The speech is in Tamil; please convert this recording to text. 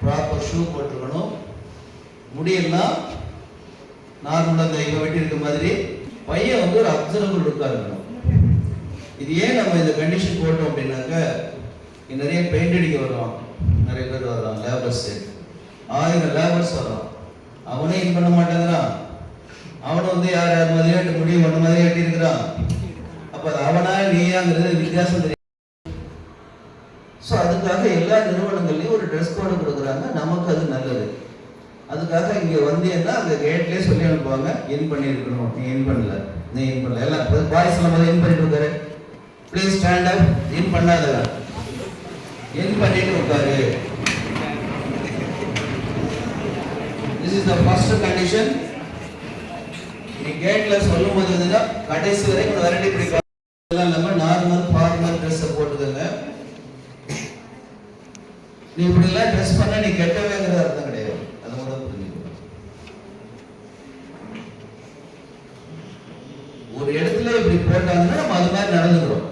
ப்ராப்பர் ஷூ போட்டுக்கணும். முடியெல்லாம் நார்மலாக இந்த இவ வெட்டி இருக்க மாதிரி பையன் வந்து ஒரு அப்சர்வபிள் லுக்காக இருக்கணும். இது ஏன் நம்ம இந்த கண்டிஷன் போட்டோம் அப்படின்னாக்க, நிறைய பெயிண்ட் அடிக்க வருவான், நிறைய பேர் வர்றான், லேபர்ஸ் 1000 லேபர்ஸ் வர்றான். அவனே இன் பண்ண மாட்டேங்கிறான். அவனை வந்து யார் மாதிரியே முடியும் ஒன்று மாதிரியே கட்டி இருக்கிறான். அப்போ அது அவனா நீயாங்கிறது வித்தியாசம் தெரியும். ஸோ அதுக்காக எல்லா நிறுவனங்கள்லையும் ஒரு ட்ரெஸ் கோடு கொடுக்குறாங்க. நமக்கு அது நல்லது. அதுக்காக இங்கே வந்தீங்கன்னா அந்த கேட்லேயே சொல்லி அனுப்புவாங்க, இன் பண்ணியிருக்கணும், நீ இன் பண்ணல, நீ இன் பண்ணல. எல்லாம் பாய்ஸ் எல்லாம் இன் பண்ணிட்டு உட்காரு, ப்ளீஸ் ஸ்டாண்ட் அப், இன் பண்ணாத, இன் பண்ணிட்டு உட்காரு. This is the first condition. நீ கேட்ல சொல்லும் போது வந்து கடைசி வரைக்கும் வெரைட்டி பிடிக்கும் இல்லாமல் நார்மல் ஃபார்மல் ட்ரெஸ்ஸை போட்டுக்கோங்க. நீ இப்படி எல்லாம் ட்ரெஸ் பண்ண நீ கெட்டவேங்கிற அர்த்தம் கிடையாது. அதை முதல்ல புரிஞ்சுக்கணும். ஒரு இடத்துல இப்படி போட்டாங்கன்னா நம்ம அது மாதிரி நடந்துக்கிறோம்.